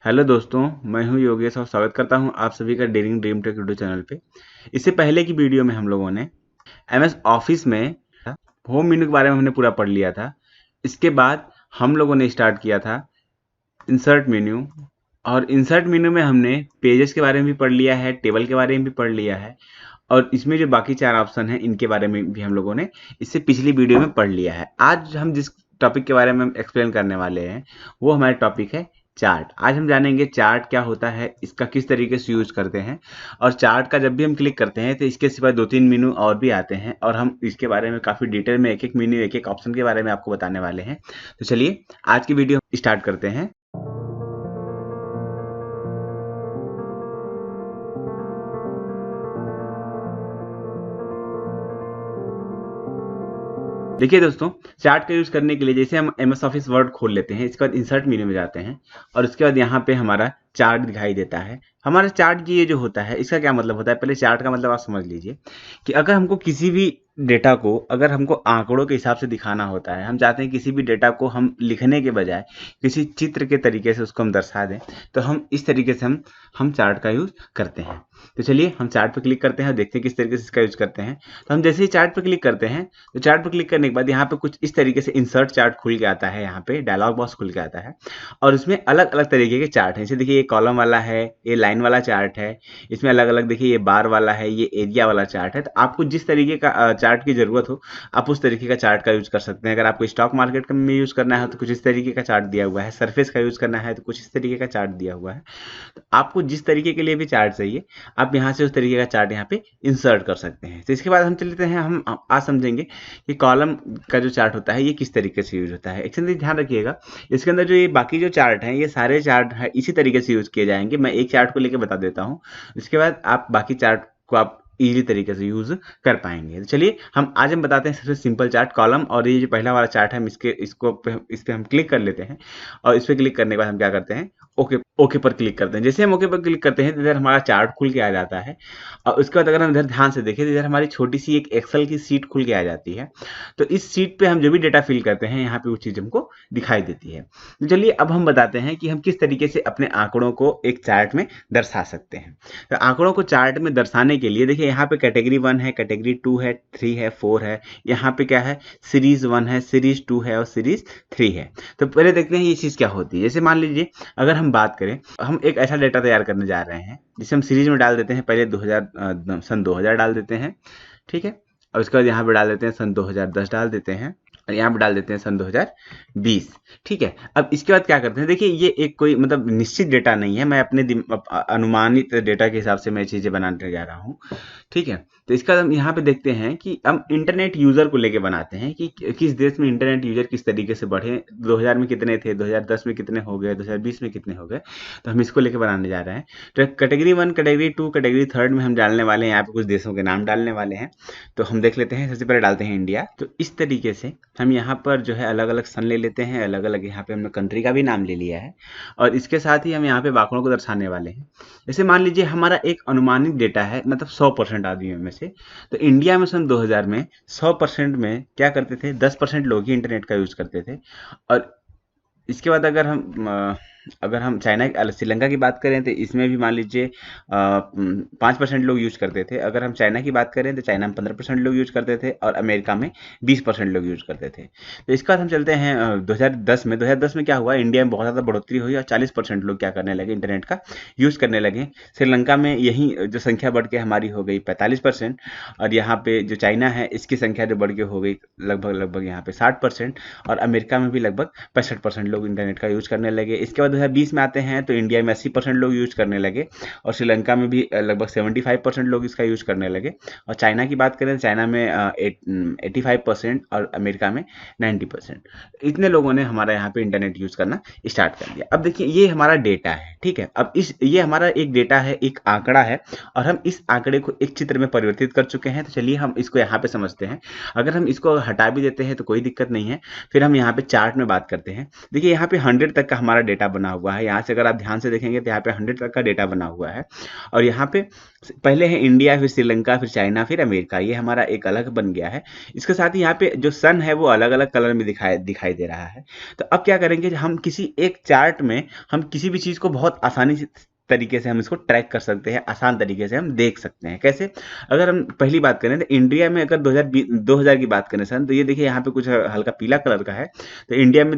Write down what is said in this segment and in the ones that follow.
Hello दोस्तों, मैं हूं योगेश और स्वागत करता हूं आप सभी का daring dream tech YouTube channel पे। इससे पहले की वीडियो में हम लोगों ने एमएस ऑफिस में होम मेन्यू के बारे में हमने पूरा पढ़ लिया था। इसके बाद हम लोगों ने स्टार्ट किया था इंसर्ट मेन्यू, और इंसर्ट मेन्यू में हमने पेजेस के बारे में भी पढ़ लिया है, टेबल के बारे में भी पढ़ लिया है, और इसमें जो बाकी 4 ऑप्शन हैं इनके बारे में भी हम लोगों ने इससे पिछली वीडियो में पढ़ लिया है। आज हम जिस टॉपिक के बारे में हम एक्सप्लेन करने वाले हैं वो हमारा टॉपिक है चार्ट। आज हम जानेंगे चार्ट क्या होता है, इसका किस तरीके से यूज करते हैं, और चार्ट का जब भी हम क्लिक करते हैं तो इसके सिवा 2-3 मेनू और भी आते हैं, और हम इसके बारे में काफ़ी डिटेल में एक-एक मेन्यू, एक-एक ऑप्शन के बारे में आपको बताने वाले हैं। तो चलिए आज की वीडियो स्टार्ट करते हैं। देखिए दोस्तों, चार्ट का यूज़ करने के लिए जैसे हम एमएस ऑफिस वर्ड खोल लेते हैं, इसके बाद इंसर्ट मेन्यू में जाते हैं और उसके बाद यहाँ पे हमारा चार्ट दिखाई देता है। हमारा चार्ट ये जो होता है इसका क्या मतलब होता है, पहले चार्ट का मतलब आप समझ लीजिए कि अगर हमको किसी भी डेटा को, अगर हमको आंकड़ों के हिसाब से दिखाना होता है, हम चाहते हैं किसी भी डेटा को हम लिखने के बजाय किसी चित्र के तरीके से उसको हम दर्शा दें, तो हम इस तरीके से हम चार्ट का यूज़ करते हैं। तो चलिए हम चार्ट पर क्लिक करते हैं और देखते हैं किस तरीके से इसका यूज़ करते हैं। तो हम जैसे ही चार्ट पर क्लिक करते हैं तो चार्ट पर क्लिक करने के बाद यहाँ पे कुछ इस तरीके से इंसर्ट चार्ट खुल के आता है, यहाँ पे डायलॉग बॉक्स खुल के आता है, और उसमें अलग अलग तरीके के चार्ट हैं। जैसे देखिए ये कॉलम वाला है, ये लाइन वाला चार्ट है, इसमें अलग अलग देखिए ये बार वाला है, ये एरिया वाला चार्ट है। तो आपको जिस तरीके का चार्ट की जरूरत हो आप उस तरीके का चार्ट का यूज कर सकते हैं। अगर आपको स्टॉक मार्केट में यूज करना है तो कुछ इस तरीके का चार्ट दिया हुआ है, सरफेस का यूज करना है तो कुछ इस तरीके का चार्ट दिया हुआ है। तो आपको जिस तरीके के लिए भी चार्ट चाहिए आप यहाँ से उस तरीके का चार्ट यहाँ पे इंसर्ट कर सकते हैं। तो इसके बाद हम चलते हैं, हम आज समझेंगे कि कॉलम का जो चार्ट होता है ये किस तरीके से यूज होता है। एक चीज ध्यान रखिएगा, इसके अंदर जो ये बाकी जो चार्ट हैं ये सारे चार्ट है इसी तरीके से यूज किए जाएंगे। मैं एक चार्ट को लेकर बता देता हूँ, इसके बाद आप बाकी चार्ट को आप इजी तरीके से यूज कर पाएंगे। तो चलिए हम बताते हैं सबसे सिंपल चार्ट कॉलम, और ये जो पहला वाला चार्ट है हम इस पे हम क्लिक कर लेते हैं, और इस पे क्लिक करने के बाद हम क्या करते हैं, ओके ओके पर क्लिक करते हैं। जैसे हम ओके पर क्लिक करते हैं तो इधर हमारा चार्ट खुल के आ जाता है, और उसके बाद अगर हम इधर ध्यान से देखें तो इधर हमारी छोटी सी एक एक्सेल की सीट खुल के आ जाती है। तो इस सीट पे हम जो भी डेटा फिल करते हैं यहाँ पे वो चीज़ हमको दिखाई देती है। तो चलिए अब हम बताते हैं कि हम किस तरीके से अपने आंकड़ों को एक चार्ट में दर्शा सकते हैं। तो आंकड़ों को चार्ट में दर्शाने के लिए देखिए यहाँ पे कैटेगरी 1 है, कैटेगरी 2 है, 3 है, 4 है, यहाँ पे क्या है, सीरीज 1 है, सीरीज 2 है और सीरीज 3 है। तो पहले देखते हैं ये चीज़ क्या होती है। जैसे मान लीजिए अगर हम बात करें, हम एक ऐसा डेटा तैयार करने जा रहे हैं जिसे हम सीरीज में डाल देते हैं। पहले 2000 डाल देते हैं, ठीक है, और उसके बाद यहाँ पे डाल देते हैं सन 2010 डाल देते हैं, और यहाँ पे डाल देते हैं सन 2020, ठीक है। अब इसके बाद क्या करते हैं, देखिए ये एक कोई मतलब निश्चित डेटा नहीं है, मैं अपने अनुमानित डेटा के हिसाब से मैं चीज़ें बनाने जा रहा हूँ, ठीक है। तो इसका हम यहाँ पे देखते हैं कि हम इंटरनेट यूज़र को लेके बनाते हैं कि किस देश में इंटरनेट यूज़र किस तरीके से बढ़े, 2000 में कितने थे, 2010 में कितने हो गए, 2020 में कितने हो गए। तो हम इसको लेके बनाने जा रहे हैं। तो कैटेगरी 1, कैटेगरी 2, कैटेगरी 3 में हम डालने वाले हैं, यहाँ पे कुछ देशों के नाम डालने वाले हैं। तो हम देख लेते हैं, सबसे पहले डालते हैं इंडिया। तो इस तरीके से हम यहाँ पर जो है अलग अलग सन ले लेते हैं, अलग अलग यहाँ पे हमने कंट्री का भी नाम ले लिया है, और इसके साथ ही हम यहाँ पे आंकड़ों को दर्शाने वाले हैं। जैसे मान लीजिए हमारा एक अनुमानित डेटा है, मतलब 100% आदमियों में से, तो इंडिया में सन 2000 में 100% में क्या करते थे, 10% लोग ही इंटरनेट का यूज करते थे। और इसके बाद अगर हम श्रीलंका की बात करें तो इसमें भी मान लीजिए 5% लोग यूज करते थे। अगर हम चाइना की बात करें तो चाइना में 15% लोग यूज करते थे, और अमेरिका में 20% लोग यूज करते थे। तो इसके बाद हम चलते हैं 2010 में क्या हुआ, इंडिया में बहुत ज़्यादा बढ़ोतरी हुई और 40% लोग क्या करने लगे, इंटरनेट का यूज करने लगे। श्रीलंका में यही जो संख्या बढ़ के हमारी हो गई 45%, और यहाँ पे जो चाइना है इसकी संख्या जो बढ़ के हो गई लगभग यहाँ पे 60%, और अमेरिका में भी लगभग 65% लोग इंटरनेट का यूज करने लगे। इसके बाद 2020 में आते हैं तो इंडिया में 80% लोग यूज करने लगे, और श्रीलंका में भी लगभग 75% लोग इसका यूज करने लगे, और चाइना की बात करें तो चाइना में 85% और अमेरिका में 90%। इतने लोगों ने हमारा यहाँ पे इंटरनेट यूज करना स्टार्ट कर दिया। अब देखिए ये हमारा डेटा है, ठीक है। अब ये हमारा एक डेटा है, एक आंकड़ा है, और हम इस आंकड़े को एक चित्र में परिवर्तित कर चुके हैं। तो चलिए हम इसको यहाँ पे समझते हैं। अगर हम इसको हटा भी देते हैं तो कोई दिक्कत नहीं है। फिर हम यहाँ पे चार्ट में बात करते हैं। देखिए यहाँ पे 100 तक का हमारा डेटा बना हुआ है। यहाँ से अगर आप ध्यान से देखेंगे तो यहाँ पे 100 तक का डेटा बना हुआ है, और यहाँ पे पहले है इंडिया, फिर श्रीलंका, फिर चाइना, फिर अमेरिका, ये हमारा एक अलग बन गया है। इसके साथ ही यहाँ पे जो सन है वो अलग अलग कलर में दिखाई दे रहा है। तो अब क्या करेंगे, हम किसी एक चार्ट में हम किसी भी चीज़ को बहुत बहुत आसानी से तरीके से हम इसको ट्रैक कर सकते हैं, आसान तरीके से हम देख सकते हैं। कैसे? अगर हम पहली बात करें तो इंडिया में अगर 2000 की बात करें सन, तो ये देखिए यहाँ पे कुछ हल्का पीला कलर का है। तो इंडिया में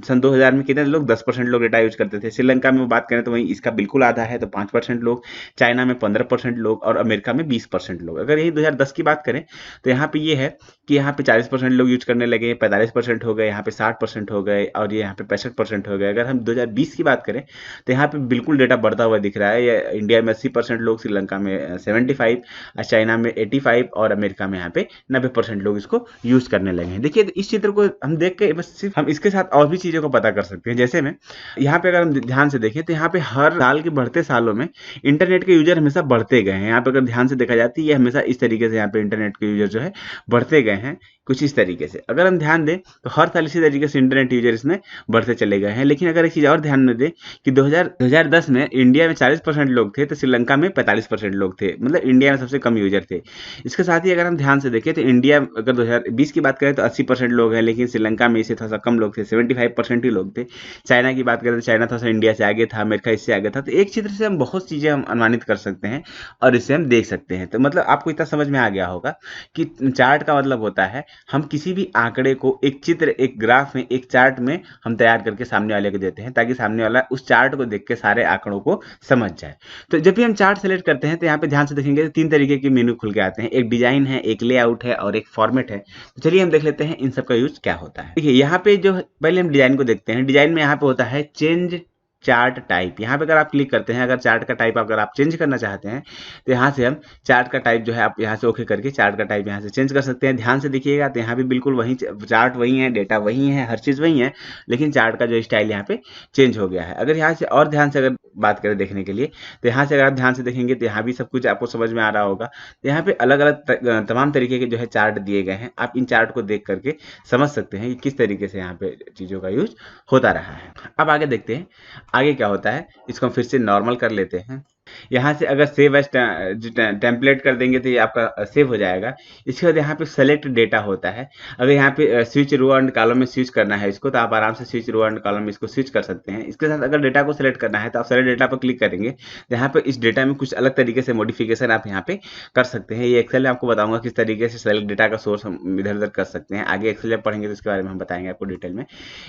सन 2000 में कितने लोग, 10% लोग डेटा यूज करते थे। श्रीलंका में बात करें तो वहीं इसका बिल्कुल आधा है, तो 5% लोग, चाइना में 15% लोग और अमेरिका में 20% लोग। अगर यही 2010 की बात करें तो यहाँ पे ये है कि यहाँ पे 40% लोग यूज करने लगे, 45% हो गए, यहाँ पे 60% हो गए और ये यहाँ पे 65% हो गए। अगर हम 2020 की बात करें तो यहाँ पे बिल्कुल डेटा बढ़ता हुआ दिख रहा है। ये इंडिया में 80% लोग, श्रीलंका में 75, चाइना में 85 और अमेरिका में यहाँ पे 90% लोग इसको यूज करने लगे हैं। देखिए इस चित्र को हम देख के बस सिर्फ हम इसके साथ और भी चीजों को पता कर सकते हैं। जैसे में यहाँ पे अगर हम ध्यान से देखें तो यहाँ पे हर साल के बढ़ते सालों में इंटरनेट के यूजर हमेशा बढ़ते गए हैं। यहाँ पे अगर ध्यान से देखा जाती है, ये हमेशा इस तरीके से यहाँ पे इंटरनेट के यूजर जो है बढ़ते गए हैं, कुछ इस तरीके से। अगर हम ध्यान दें तो हर साल इसी तरीके से इंटरनेट यूजर इसमें बढ़ते चले गए हैं। लेकिन अगर एक चीज और ध्यान में दें कि 2010 में इंडिया में 40% लोग थे, तो श्रीलंका में 45% लोग थे, मतलब इंडिया में सबसे कम यूजर थे। इसके साथ ही अगर हम ध्यान से देखें तो इंडिया अगर 2020 की बात करें तो 80% लोग हैं, लेकिन श्रीलंका में इससे थोड़ा सा कम लोग थे, 75% ही लोग थे। चाइना की बात करें तो चाइना थोड़ा सा इंडिया से आगे था, अमेरिका इससे आगे था। तो एक चित्र से हम बहुत चीजें हम अनुमानित कर सकते हैं और इससे हम देख सकते हैं। तो मतलब आपको इतना समझ में आ गया होगा कि चार्ट का मतलब होता है हम किसी भी आंकड़े को एक चित्र, एक ग्राफ में, एक चार्ट में हम तैयार करके सामने वाले को देते हैं, ताकि सामने वाला उस चार्ट को देख के सारे आंकड़ों को समझ जाए। तो जब भी हम चार्ट सेलेक्ट करते हैं तो यहाँ पे ध्यान से देखेंगे तो 3 तरीके के मेनू खुल के आते हैं। एक डिजाइन है, एक लेआउट है और एक फॉर्मेट है। तो चलिए हम देख लेते हैं इन सब का यूज क्या होता है। देखिए यहाँ पे जो पहले हम डिजाइन को देखते हैं। डिजाइन में यहाँ पे होता है चेंज चार्ट टाइप। यहाँ पे अगर आप क्लिक करते हैं, अगर चार्ट का टाइप अगर आप चेंज करना चाहते हैं तो यहाँ से हम चार्ट का टाइप जो है आप यहाँ से ओके करके चार्ट का टाइप यहाँ से चेंज कर सकते हैं। ध्यान से देखिएगा तो यहाँ भी बिल्कुल वही चार्ट वही है, डेटा वही है, हर चीज़ वही है, लेकिन चार्ट का जो स्टाइल यहाँ पे चेंज हो गया है। अगर यहाँ से और ध्यान से अगर बात करें देखने के लिए तो यहाँ से अगर आप ध्यान से देखेंगे तो यहाँ भी सब कुछ आपको समझ में आ रहा होगा। तो यहाँ पे अलग अलग तमाम तरीके के जो है चार्ट दिए गए हैं। आप इन चार्ट को देख करके समझ सकते हैं कि किस तरीके से यहाँ पे चीज़ों का यूज होता रहा है। अब आगे देखते हैं आगे क्या होता है। इसको हम फिर से नॉर्मल कर लेते हैं। यहाँ से अगर सेव एज टेम्पलेट कर देंगे तो ये आपका सेव हो जाएगा। इसके बाद यहाँ पे सेलेक्ट डेटा होता है। अगर यहाँ पे स्विच रो एंड कॉलम में स्विच करना है इसको, तो आप आराम से स्विच रो एंड कॉलम में इसको स्विच कर सकते हैं। इसके साथ अगर डेटा को सेलेक्ट करना है तो आप सेलेक्ट डेटा पर क्लिक करेंगे तो यहाँ पे इस डेटा में कुछ अलग तरीके से मॉडिफिकेशन आप यहाँ पे कर सकते हैं। ये एक्सेल में आपको बताऊंगा किस तरीके से सेलेक्ट डेटा का सोर्स हम इधर उधर कर सकते हैं। आगे एक्सेल में पढ़ेंगे तो इसके बारे में हम बताएंगे आपको डिटेल में।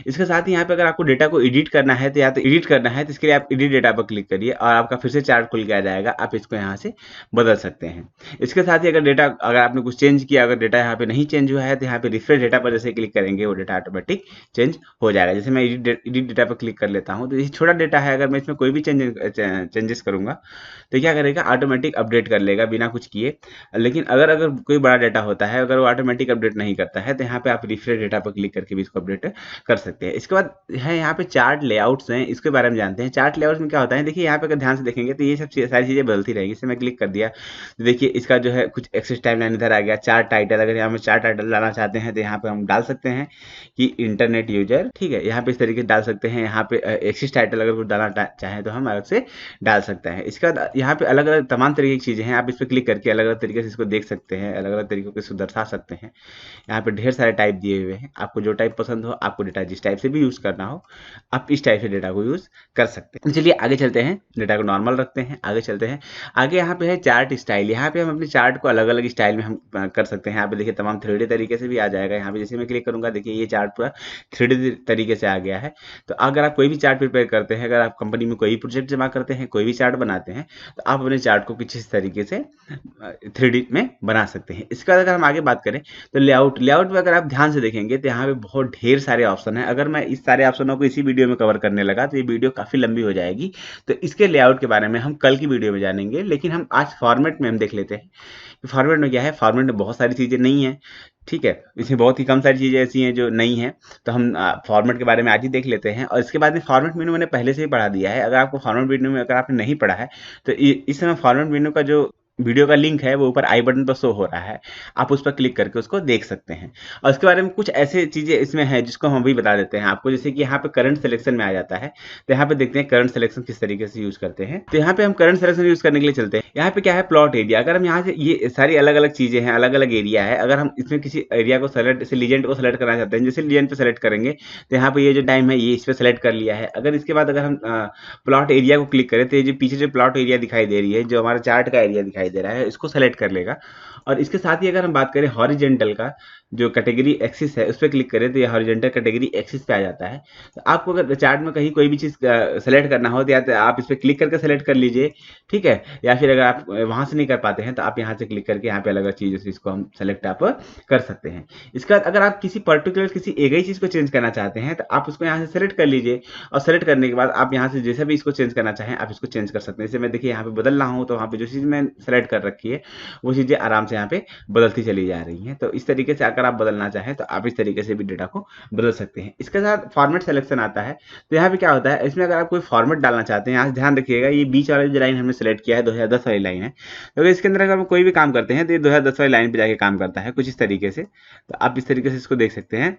इसके साथ ही यहाँ पे अगर आपको डेटा को एडिट करना है तो या तो एडिट करना है तो इसके लिए आप एडिट डेटा पर क्लिक करिए और आपका फिर से चार्ट खुल के आ जाएगा। आप इसको यहाँ से बदल सकते हैं। इसके साथ ही अगर डेटा अगर आपने कुछ चेंज किया, अगर डेटा यहाँ पे नहीं चेंज हुआ है तो यहाँ पे रिफ्रेश डेटा पर जैसे क्लिक करेंगे वो डेटा ऑटोमेटिक चेंज हो जाएगा। जैसे मैं एडिट डेटा पर क्लिक कर लेता हूँ तो ये छोटा डेटा है, अगर मैं इसमें कोई भी चेंजेस करूंगा तो क्या करेगा, ऑटोमेटिक अपडेट कर लेगा बिना कुछ किए। लेकिन अगर कोई बड़ा डेटा होता है, अगर वो ऑटोमेटिक अपडेट नहीं करता है तो यहाँ पे आप रिफ्रेश डेटा पर क्लिक करके भी इसको अपडेट कर सकते हैं। इसके बाद है यहाँ पे चार्ट लेआउट्स हैं, इसके बारे में जानते हैं। चार्ट लेआउट्स में क्या होता है, देखिए यहाँ पे अगर ध्यान से देखेंगे तो ये सब सारी चीजें बदलती रहेगी। इसे मैं क्लिक कर दिया तो देखिए इसका जो है कुछ एक्सेस टाइमलाइन इधर आ गया। चार्ट टाइटल, अगर यहाँ में चार्ट टाइटल डालना चाहते हैं तो यहाँ पे हम डाल सकते हैं कि इंटरनेट यूजर, ठीक है, यहाँ पे इस तरीके से डाल सकते हैं। यहाँ पे एक्सेस टाइटल अगर कुछ डालना चाहें तो हम अलग से डाल सकते हैं। इसके बाद यहाँ पे अलग अलग तमाम तरीके की चीजें हैं, आप इस पर क्लिक करके अलग अलग तरीके से इसको देख सकते हैं, अलग अलग तरीकों से दर्शा सकते हैं। यहाँ पे ढेर सारे टाइप दिए हुए हैं, आपको जो टाइप पसंद हो, आपको डेटा जिस टाइप से भी यूज करना हो आप इस टाइप से डेटा को यूज कर सकते हैं। चलिए आगे चलते हैं, डेटा को नॉर्मल रखते हैं, आगे चलते हैं। आगे यहाँ पे है चार्ट स्टाइल। यहाँ पे हम अपने चार्ट को अलग अलग स्टाइल में हम कर सकते हैं। यहाँ पे देखिए तमाम 3D तरीके से भी आ जाएगा। यहाँ पे जैसे मैं क्लिक करूंगा देखिए ये चार्ट पूरा 3D तरीके से आ गया है। तो अगर आप कोई भी चार्ट प्रिपेयर करते हैं, अगर आप कंपनी में कोई भी प्रोजेक्ट जमा करते हैं, कोई भी चार्ट बनाते हैं, तो आप अपने चार्ट को कुछ इस तरीके से 3D में बना सकते हैं। इसके बाद अगर हम आगे बात करें तो लेआउट में अगर आप ध्यान से देखेंगे तो यहाँ पे बहुत ढेर सारे ऑप्शन है। अगर मैं इस सारे ऑप्शनों को इसी वीडियो में कवर करने लगा तो ये वीडियो काफी लंबी हो जाएगी। तो इसके लेआउट के बारे में हम कल की वीडियो में जानेंगे, लेकिन हम आज फॉर्मेट में हम देख लेते हैं। फॉर्मेट में क्या है, फॉर्मेट में बहुत सारी चीजें नहीं है, ठीक है, इसमें बहुत ही कम सारी चीजें ऐसी हैं जो नहीं है। तो हम फॉर्मेट के बारे में आज ही देख लेते हैं। और इसके बाद में फॉर्मेट मेनू मैंने पहले से ही पढ़ा दिया है। अगर आपको फॉर्मेट मेनू में अगर आपने नहीं पढ़ा है तो इस समय फॉर्मेट मेनू का जो वीडियो का लिंक है वो ऊपर आई बटन पर शो हो रहा है, आप उस पर क्लिक करके उसको देख सकते हैं। और इसके बारे में कुछ ऐसे चीज़ें इसमें हैं जिसको हम भी बता देते हैं आपको, जैसे कि यहाँ पे करंट सिलेक्शन में आ जाता है। तो यहाँ पे देखते हैं करंट सिलेक्शन किस तरीके से यूज़ करते हैं। तो यहाँ पे हम करंट सिलेक्शन यूज़ करने के लिए चलते हैं। यहाँ पे क्या है, प्लॉट एरिया। अगर हम यहाँ से, ये सारी अलग अलग चीज़ें हैं, अलग अलग एरिया है, अगर हम इसमें किसी एरिया को सेलेक्ट, जैसे लीजेंड को सेलेक्ट करना चाहते हैं, जैसे लीजेंड पे सेलेक्ट करेंगे तो यहाँ पे ये जो टाइम है ये इस पर सेलेक्ट कर लिया है। अगर इसके बाद अगर हम प्लॉट एरिया को क्लिक करें तो ये जो पीछे जो प्लॉट एरिया दिखाई दे रही है, जो हमारा चार्ट का एरिया दिखाई दे रहा है, इसको सेलेक्ट कर लेगा। और इसके साथ ही अगर हम बात करें हॉरिजेंटल का, जो कैटेगरी एक्सिस है उस पर क्लिक करें तो ये हॉरिजेंटल कैटेगरी एक्सिस पे आ जाता है। तो आपको अगर चार्ट में कहीं कोई भी चीज़ सेलेक्ट करना हो तो या तो आप इस पर क्लिक करके सेलेक्ट कर लीजिए, ठीक है। या फिर अगर आप वहां से नहीं कर पाते हैं तो आप यहाँ से क्लिक करके यहाँ पे अलग अलग चीज़ इसको हम सेलेक्ट आप कर सकते हैं। इसके बाद अगर आप किसी पर्टिकुलर किसी एक ही चीज़ को चेंज करना चाहते हैं तो आप उसको यहाँ से सेलेक्ट कर लीजिए, और सेलेक्ट करने के बाद आप यहाँ से जैसे भी इसको चेंज करना चाहें आप इसको चेंज कर सकते हैं। जैसे मैं देखिए यहाँ पे बदल रहा हूँ तो वहाँ पे जो चीज़ मैं सेलेक्ट कर रखी है वो चीज़ें आराम से यहाँ पे बदलती चली जा रही हैं। तो इस तरीके से अगर आप बदलना चाहें तो आप इस तरीके से भी डेटा को बदल सकते हैं। इसके साथ फॉर्मेट सिलेक्शन आता है। तो यहाँ पे क्या होता है, इसमें अगर आप कोई फॉर्मेट डालना चाहते हैं, यहाँ से ध्यान रखिएगा ये बीच वाली जो लाइन हमने सेलेक्ट किया है 2010 वाली लाइन है, तो इसके अंदर अगर हम कोई भी काम करते हैं तो ये 2010 वाली लाइन पे जाके काम करता है कुछ इस तरीके से। तो आप इस तरीके से इसको देख सकते हैं।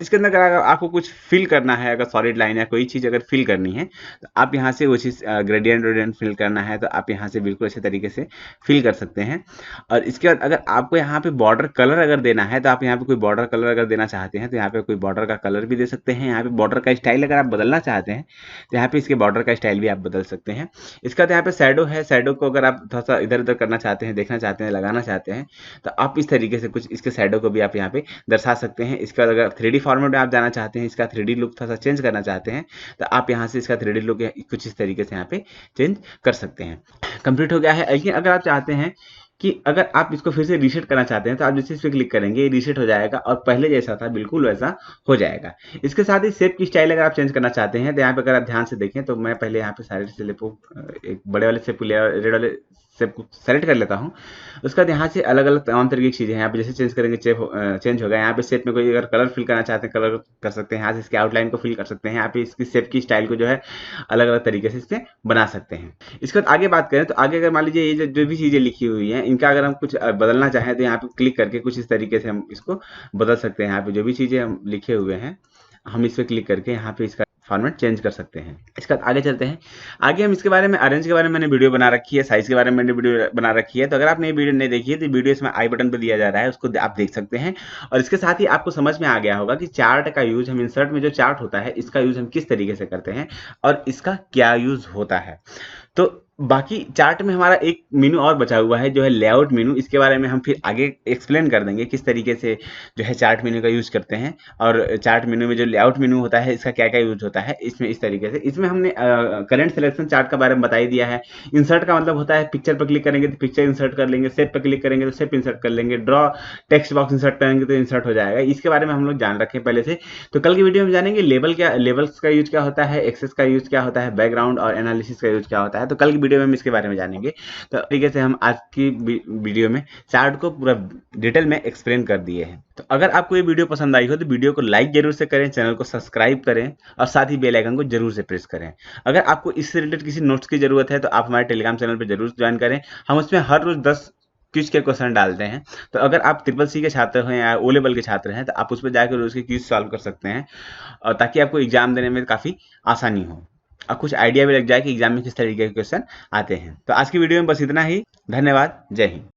इसके अंदर अगर आपको कुछ फिल करना है, अगर सॉलिड लाइन या कोई चीज़ अगर फिल करनी है तो आप यहाँ से वो चीज़ ग्रेडियंट वेडियंट फिल करना है तो आप यहाँ से बिल्कुल अच्छे तरीके से फिल कर सकते हैं। और इसके बाद अगर आपको यहाँ पे बॉर्डर कलर अगर देना है तो आप यहाँ पे कोई बॉर्डर कलर अगर देना चाहते हैं तो यहाँ पे कोई बॉर्डर का कलर भी दे सकते हैं। यहाँ पे बॉर्डर का स्टाइल अगर आप बदलना चाहते हैं तो यहाँ पे इसके बॉर्डर का स्टाइल भी आप बदल सकते हैं। इसके बाद यहाँ पे शैडो है, शैडो को अगर आप थोड़ा सा इधर उधर करना चाहते हैं, देखना चाहते हैं, लगाना चाहते हैं तो आप इस तरीके से कुछ इसके शैडो को भी आप यहाँ पे दर्शा सकते हैं। इसके बाद अगर 3D फॉर्मेट में आप जाना चाहते हैं, इसका 3D लुक थोड़ा सा चेंज करना चाहते हैं तो आप यहाँ से इसका 3D लुक कुछ इस तरीके से यहाँ पे चेंज कर सकते हैं। कंप्लीट हो गया है। लेकिन अगर आप चाहते हैं कि अगर आप इसको फिर से रीसेट करना चाहते हैं तो आप जैसे इस पर क्लिक करेंगे ये रीसेट हो जाएगा और पहले जैसा था बिल्कुल वैसा हो जाएगा। इसके साथ ही शेप की स्टाइल अगर आप चेंज करना चाहते हैं तो यहाँ पे अगर आप ध्यान से देखें तो मैं पहले यहाँ पे सारे शेप को, एक बड़े वाले शेप को, रेड वाले शेप को सेलेक्ट कर लेता हूँ। उसके बाद यहाँ से अलग अलग तमाम तरीके की चीज़ें हैं, यहाँ पे जैसे चेंज करेंगे चेंज होगा। यहाँ पे शेप में कोई अगर कलर फिल करना चाहते हैं कलर कर सकते हैं, यहाँ से इसके आउटलाइन को फिल कर सकते हैं, यहाँ पे इसकी शेप की स्टाइल को जो है अलग अलग तरीके से इससे बना सकते हैं। इसके बाद आगे बात करें तो आगे अगर मान लीजिए ये जो भी चीज़ें लिखी हुई हैं इनका अगर हम कुछ बदलना चाहें तो यहाँ पे क्लिक करके कुछ इस तरीके से हम इसको बदल सकते हैं। यहाँ पे जो भी चीज़ें हम लिखे हुए हैं हम इस पर क्लिक करके यहाँ पे इसका फॉर्मेट चेंज कर सकते हैं। इसके बाद आगे चलते हैं। आगे हम इसके बारे में अरेंज के बारे में मैंने वीडियो बना रखी है, साइज के बारे में मैंने वीडियो बना रखी है। तो अगर आपने ये वीडियो नहीं देखी है तो वीडियो इसमें आई बटन पर दिया जा रहा है, उसको आप देख सकते हैं। और इसके साथ ही आपको समझ में आ गया होगा कि चार्ट का यूज, हम इंसर्ट में जो चार्ट होता है इसका यूज हम किस तरीके से करते हैं और इसका क्या यूज होता है। तो बाकी चार्ट में हमारा एक मेनू और बचा हुआ है जो है लेआउट मेनू। इसके बारे में हम फिर आगे एक्सप्लेन कर देंगे किस तरीके से जो है चार्ट मेनू का यूज करते हैं। और चार्ट मेनू में जो लेआउट मेनू होता है इसका क्या क्या यूज होता है इसमें, इस तरीके से। इसमें हमने करंट सिलेक्शन चार्ट के बारे में बता ही दिया है। इंसर्ट का मतलब होता है पिक्चर पर क्लिक करेंगे तो पिक्चर इंसर्ट कर लेंगे, शेप पर क्लिक करेंगे तो शेप इंसर्ट कर लेंगे, ड्रॉ टेक्स्ट बॉक्स इंसर्ट करेंगे तो इंसर्ट हो जाएगा। इसके बारे में हम लोग जान रखें पहले से। तो कल की वीडियो में जानेंगे लेबल्स का यूज क्या होता है, एक्सेस का यूज क्या होता है, बैकग्राउंड और एनालिसिस का यूज क्या होता है। तो कल की वीडियो में हम इसके बारे में जानेंगे। तो तरीके से हम आज की वीडियो में चार्ट को पूरा डिटेल में एक्सप्लेन कर दिए हैं। तो अगर आपको ये वीडियो पसंद आई हो तो वीडियो को लाइक जरूर से करें, चैनल को सब्सक्राइब करें और साथ ही बेल आइकन को जरूर से प्रेस करें। अगर आपको इससे रिलेटेड किसी नोट्स की जरूरत है तो आप हमारे टेलीग्राम चैनल पर जरूर ज्वाइन करें। हम उसमें हर रोज 10 क्विज के क्वेश्चन डालते हैं। तो अगर आप ट्रिपल-सी के छात्र हैं या ओ लेवल के छात्र हैं तो आप उस पर जाकर उसके क्विज सॉल्व कर सकते हैं, और ताकि आपको एग्जाम देने में काफ़ी आसानी हो और कुछ आइडिया भी लग जाए कि एग्जाम में किस तरीके के क्वेश्चन आते हैं। तो आज की वीडियो में बस इतना ही। धन्यवाद। जय हिंद।